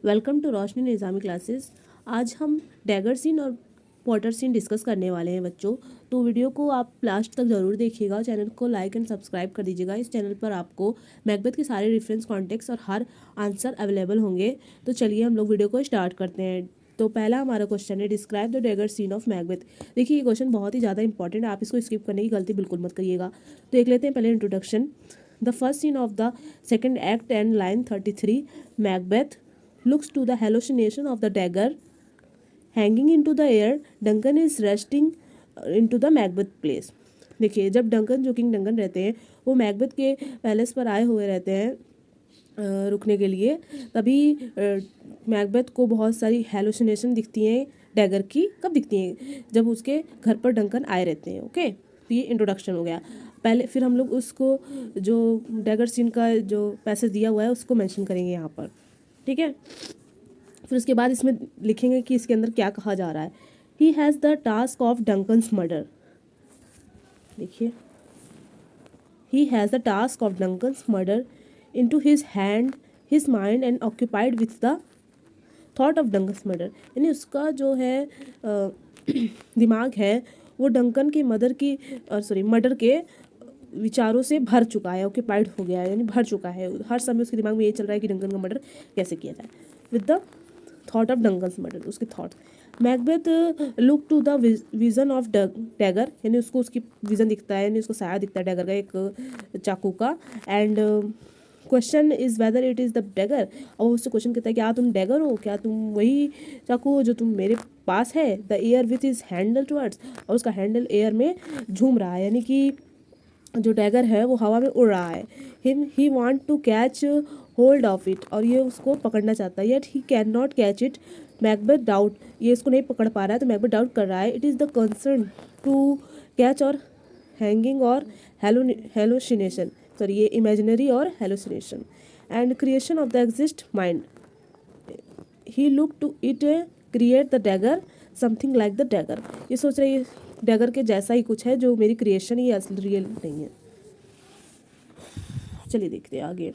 Welcome to Roshni Nizami classes. आज हम dagger scene और पॉटर सीन डिस्कस करने वाले हैं बच्चों। तो वीडियो को आप लास्ट तक ज़रूर देखिएगा। चैनल को लाइक एंड सब्सक्राइब कर दीजिएगा। इस चैनल पर आपको मैकबेथ के सारे रेफरेंस कॉन्टेक्ट्स और हर आंसर अवेलेबल होंगे। तो चलिए हम लोग वीडियो को स्टार्ट करते हैं। तो पहला हमारा क्वेश्चन है, describe the dagger scene of Macbeth. देखिए ये क्वेश्चन बहुत ही ज़्यादा इंपॉर्टेंट है, आप इसको स्किप करने की गलती बिल्कुल मत करिएगा। तो देख लेते हैं पहले introduction. The first scene of the second act and line 33, Macbeth looks to the hallucination of the dagger hanging into the air. Duncan is rushing into the Macbeth place. देखिए जब डंकन, जो किंग डंकन रहते हैं, वो Macbeth के palace पर आए हुए रहते हैं रुकने के लिए, तभी मैकबेथ को बहुत सारी हेलुसिनेशन दिखती हैं डैगर की। कब दिखती हैं? जब उसके घर पर डंकन आए रहते हैं। ओके, तो ये इंट्रोडक्शन हो गया। पहले फिर हम लोग उसको जो डैगर सीन का जो पैसेज दिया हुआ है उसको मेंशन करेंगे यहाँ पर, ठीक है। फिर उसके बाद इसमें लिखेंगे कि इसके अंदर क्या कहा जा रहा है। He has the task of Duncan's murder. देखिए, he has the task of Duncan's murder in to his hand his mind and occupied with the thought of Duncan's murder. यानी उसका जो है दिमाग है वो डंकन के मर्डर के विचारों से भर चुका है, ऑक्यूपाइड हो गया है, यानी भर चुका है। हर समय उसके दिमाग में ये चल रहा है कि डंकन का मर्डर कैसे किया जाए, with the thought of Duncan's murder, उसके thought. Macbeth look to the vision of dagger, यानी उसको उसकी विजन दिखता है, यानी उसको साया दिखता है डैगर का, एक चाकू का। And question is whether it is the dagger, और उससे क्वेश्चन कहता है क्या तुम डैगर हो, क्या तुम वही चाकू हो जो तुम मेरे पास है। The air with is handle towards, और उसका हैंडल एयर में झूम रहा है, यानी कि जो डैगर है वो हवा में उड़ रहा है। He want to catch hold of it, और ये उसको पकड़ना चाहता है, yet he can not catch it. Macbeth doubt, ये इसको नहीं पकड़ पा रहा है, तो मैकबेथ डाउट कर रहा है। It is the concern to catch और हैंगिंग और हेलोसिनेशन, सॉरी ये इमेजिनरी और hallucination and creation of the exist mind. He look to it create the dagger something like the dagger. ये सोच रही है डैगर के जैसा ही कुछ है जो मेरी क्रिएशन ही असली रियल नहीं है। चलिए देखते हैं आगे।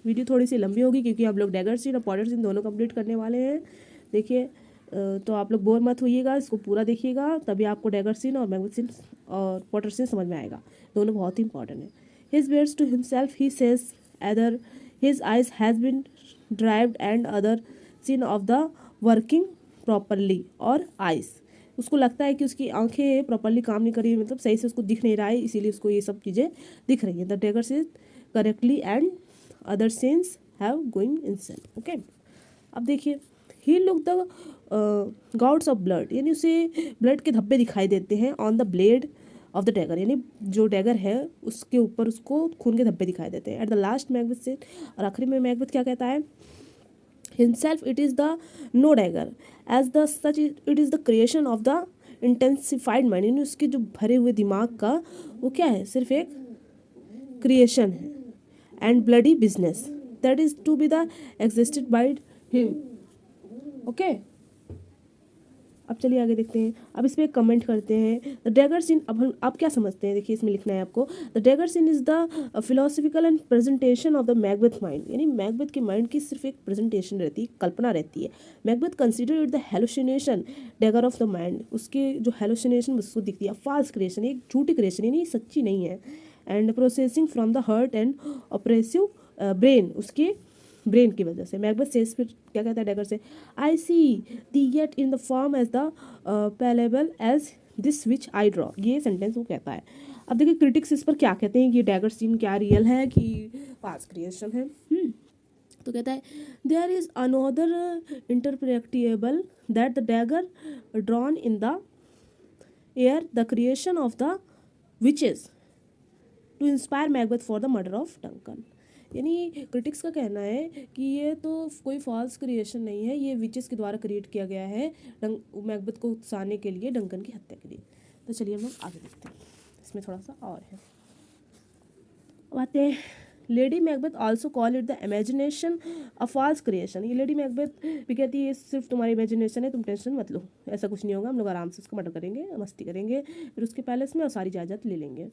वीडियो थोड़ी सी लंबी होगी क्योंकि आप लोग डैगर सीन और पॉटर सीन दोनों कंप्लीट करने वाले हैं। देखिए तो आप लोग बोर मत होइएगा, इसको पूरा देखिएगा, तभी आपको डैगर सीन और मैकबेथ सीन और पॉटर सीन समझ में आएगा। दोनों बहुत ही इंपॉर्टेंट है। His bears to himself he says other his eyes has been drived and other scene of the working properly, और आइज, उसको लगता है कि उसकी आंखें प्रॉपरली काम नहीं कर रही, मतलब सही से उसको दिख नहीं रहा है, इसीलिए उसको ये सब चीज़ें दिख रही हैं। The dagger sees correctly and other scenes have going insane. Okay, अब देखिए, he look the gods of blood, यानी उसे ब्लड के धब्बे दिखाई देते हैं on the blade of the dagger, यानी जो डैगर है उसके ऊपर उसको खून के धब्बे दिखाई देते हैं। एट द लास्ट मैकबेथ से, और आखिरी में मैकबेथ क्या कहता है, himself it is the no dagger as the such it is the creation of the intensified mind, यानी उसके जो भरे हुए दिमाग का वो क्या है, सिर्फ एक क्रिएशन है। And bloody business that is to be the existed by him. Okay, अब चलिए आगे देखते हैं। अब इस पर कमेंट करते हैं। द डैगर सीन, अब क्या समझते हैं, देखिए इसमें लिखना है आपको। The dagger scene is the philosophical and presentation of the Macbeth mind, यानी मैकबेथ के माइंड की सिर्फ एक प्रेजेंटेशन रहती है, कल्पना रहती है। Macbeth consider it the hallucination dagger of the mind, उसके जो हेलुसिनेशन उसको दिखती है, फॉल्स क्रिएशन, एक झूठी क्रिएशन, यानी सच्ची नहीं है। And processing from the hurt and oppressive brain, उसके ब्रेन की वजह से। मैकबेथ सेज, फिर क्या कहता है डैगर से, I see thee yet in the form as the palpable as this which I draw, ये सेंटेंस वो कहता है। अब देखिए क्रिटिक्स इस पर क्या कहते हैं कि डैगर सीन क्या रियल है कि पास क्रिएशन है। तो कहता है, there is another interpretable that the dagger drawn in the air the creation of the witches to inspire Macbeth for the murder of Duncan. यानी क्रिटिक्स का कहना है कि ये तो कोई फॉल्स क्रिएशन नहीं है, ये विचेस के द्वारा क्रिएट किया गया है मैकबेथ को उकसाने के लिए, डंकन की हत्या के लिए। तो चलिए हम लोग आगे देखते हैं, इसमें थोड़ा सा और है। अब आते हैं, Lady Macbeth also call it the imagination a false creation. ये लेडी मैकबेथ भी कहती है ये सिर्फ तुम्हारी इमेजिनेशन है, तुम टेंशन मत लो, ऐसा कुछ नहीं होगा, हम लोग आराम से उसको मर्डर करेंगे, मस्ती करेंगे, फिर उसके पैलेस में और सारी जायदाद ले लेंगे।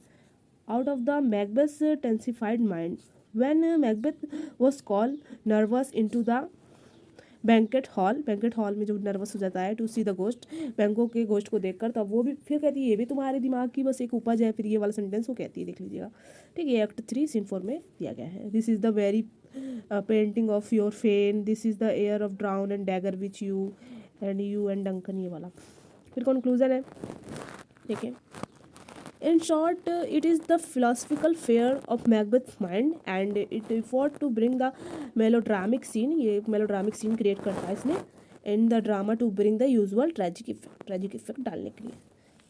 Out of the Macbeth's tensified mind, when Macbeth was called nervous into the banquet hall में जो नर्वस हो जाता है टू सी द गोस्ट, बैंकों के गोस्ट को देखकर, तब वो भी फिर कहती है ये भी तुम्हारे दिमाग की बस एक उपज है, फिर ये वाला सेंटेंस वो कहती है, देख लीजिएगा। ठीक है, एक्ट 3 सीन 4 में दिया गया है। This is the very painting of your fan, this is the air of drown and dagger which you and Duncan, ये वाला। फिर कंक्लूजन है, देखिए। In short, it is the philosophical fare of Macbeth's mind and it effort to bring the melodramatic scene, ये melodramatic scene create करता है इसने, and the drama to bring the usual tragic effect डालने के लिए।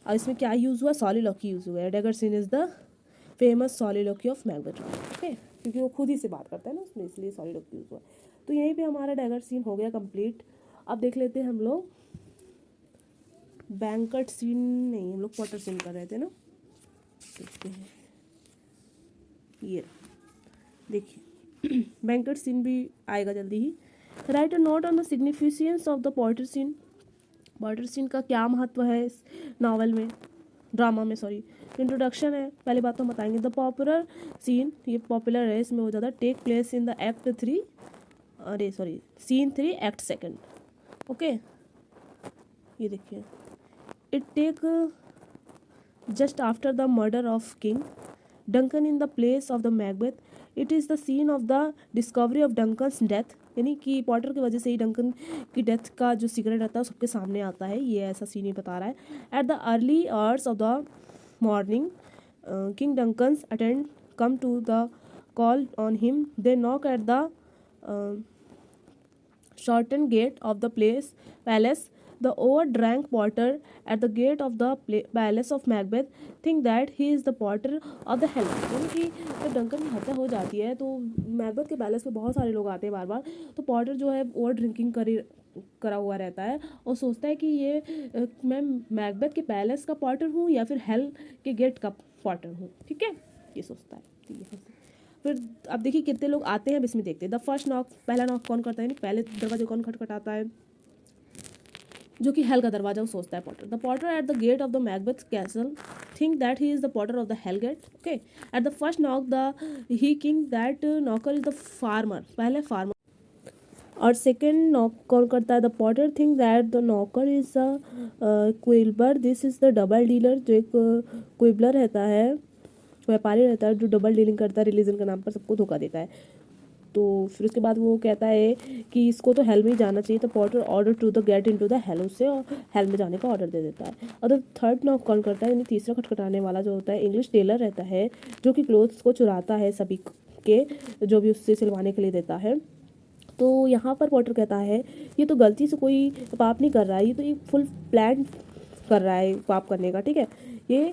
और इसमें क्या यूज़ हुआ, soliloquy यूज़ हुआ है। Dagger scene is the famous soliloquy of Macbeth, okay, क्योंकि वो खुद ही से बात करता है ना उसमें, इसलिए soliloquy यूज़ हुआ। तो यहीं पे हमारा डैगर सीन हो गया कंप्लीट। अब देख लेते हैं हम लोग बैंकट सीन, नहीं हम लोग पॉटर सीन कर रहे थे ना, देखते हैं ये, देखिए बैंकेट सीन भी आएगा जल्दी ही। Write a note on the significance of the porter scene, porter scene का क्या महत्व है इस नावल में, ड्रामा में, सॉरी। इंट्रोडक्शन है, पहली बात तो बताएंगे। द पॉपुलर सीन, ये पॉपुलर है, इसमें हो जाता है take place in the act 3, अरे सॉरी सीन 3 एक्ट 2, ओके। ये देखिए, it take just after the murder of King Duncan in the place of the Macbeth. It is the scene of the discovery of Duncan's death, यानी कि Potter की वजह से ही Duncan की death का जो सीक्रेट रहता है सबके सामने आता है, ये ऐसा सीन ही बता रहा है। At the early hours of the morning king Duncan's attend come to the call on him, they knock at the shortened gate of the palace. The overdrank Potter at the gate of the palace of Macbeth think that he is the Potter of the Hell, यानी कि जब Duncan की हत्या हो जाती है तो Macbeth के पैलेस में बहुत सारे लोग आते हैं बार बार, तो पॉटर जो है ओवर ड्रिंकिंग करा हुआ रहता है और सोचता है कि ये मैं मैकबेथ के पैलेस का पॉटर हूँ या फिर हेल के गेट का पॉटर हूँ, ठीक है, ये सोचता है। ठीक है, फिर अब देखिए कितने लोग आते हैं, अब इसमें देखते हैं। द फर्स्ट नॉक, पहला नॉक कौन करता है, पहले दरवाजे कौन खटखटाता है, जो कि हेल का दरवाजा, वो सोचता है porter. The porter at the gate of the Macbeth castle think that he is the porter of the hell gate, okay. At the first knock the he king that knocker is the farmer, पहले farmer. और second knock कौन करता है, the porter think that the knocker is the quibbler, this is the double dealer, जो एक क्विबलर रहता है, व्यापारी रहता है जो डबल डीलिंग करता है, रिलीजन के नाम पर सबको धोखा देता है। तो फिर उसके बाद वो कहता है कि इसको तो हेल में ही जाना चाहिए, तो porter order to the gate into the hell, उससे हेल में जाने का ऑर्डर दे देता है। और थर्ड नॉक कौन करता है, यानी तीसरा खटखटाने वाला जो होता है, इंग्लिश टेलर रहता है जो कि क्लोथ्स को चुराता है सभी के, जो भी उससे सिलवाने के लिए देता है। तो यहाँ पर पॉटर कहता है ये तो गलती से कोई पाप नहीं कर रहा है, ये तो एक फुल प्लान कर रहा है पाप करने का, ठीक है, ये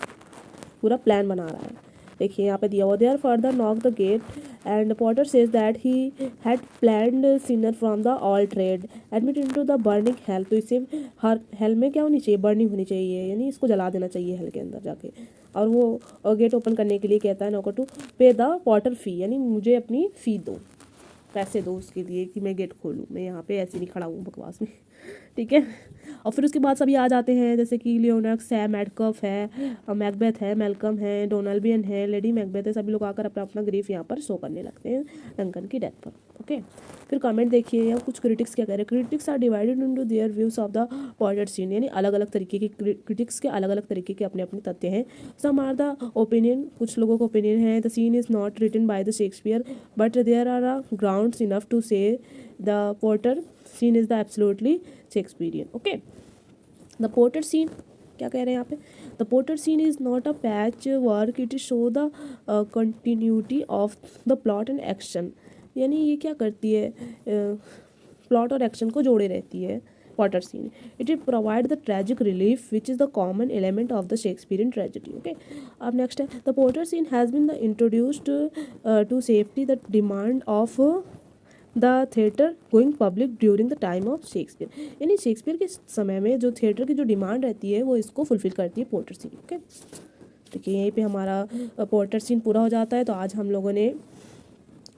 पूरा प्लान बना रहा है। देखिए यहाँ पे दिया हुआ, there further knock the gate and porter says that he had planned sinner from the all trade admit into the burning hell, तो इसे हर हेल में क्या होनी चाहिए, बर्निंग होनी चाहिए, यानी इसको जला देना चाहिए हेल के अंदर जाके। और वो गेट ओपन करने के लिए कहता है नौकर टू पे द पॉटर फी, यानी मुझे अपनी फ़ी दो, पैसे दो उसके लिए कि मैं गेट खोलूँ, मैं यहाँ पे ऐसे नहीं खड़ा हूँ बकवास में, ठीक है। और फिर उसके बाद सभी आ जाते हैं, जैसे कि लियोनक्स है, मैडकफ है, मैकबेथ है, मेलकम है, डोनाल्बियन है, लेडी मैकबेथ है, सभी लोग आकर अपना अपना ग्रीफ यहाँ पर शो करने लगते हैं डंकन की डेथ पर, ओके। फिर कमेंट देखिए, यहाँ कुछ क्रिटिक्स क्या कह रहे हैं। Critics are divided into their views of the porter scene, यानी अलग अलग तरीके के क्रिटिक्स के अलग अलग तरीके के अपने अपने तथ्य हैं। सम आर द ओपिनियन, कुछ लोगों का ओपिनियन है the scene is not written by the Shakespeare but there are grounds enough to say the porter scene is the absolutely Shakespearean, okay. The porter scene क्या कह रहे हैं यहाँ पे, the porter scene is not a patch work, it is show the continuity of the plot and action, यानी ये क्या करती है, प्लॉट और एक्शन को जोड़े रहती है porter scene. It is provide the tragic relief which is the common element of the Shakespearean tragedy, okay. अब नेक्स्ट है, the porter scene has been the introduced to safety the demand of the theatre going public during the time of Shakespeare, यानी Shakespeare के समय में जो theatre की जो demand रहती है वो इसको फुलफिल करती है पोर्टर सीन, ओके। देखिए यहीं पे हमारा पोर्टर सीन पूरा हो जाता है। तो आज हम लोगों ने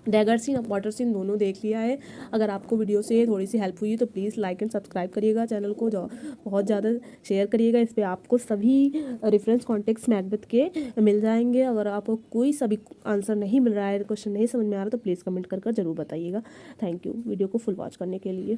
डैगर सीन और पॉटर सीन दोनों देख लिया है। अगर आपको वीडियो से थोड़ी सी हेल्प हुई तो प्लीज़ लाइक एंड सब्सक्राइब करिएगा, चैनल को जो बहुत ज़्यादा शेयर करिएगा। इस पर आपको सभी रेफरेंस कॉन्टेक्ट्स मैकबेथ के मिल जाएंगे। अगर आपको कोई सभी आंसर नहीं मिल रहा है, क्वेश्चन नहीं समझ में आ रहा, तो प्लीज़ कमेंट कर जरूर बताइएगा। थैंक यू वीडियो को फुल वॉच करने के लिए।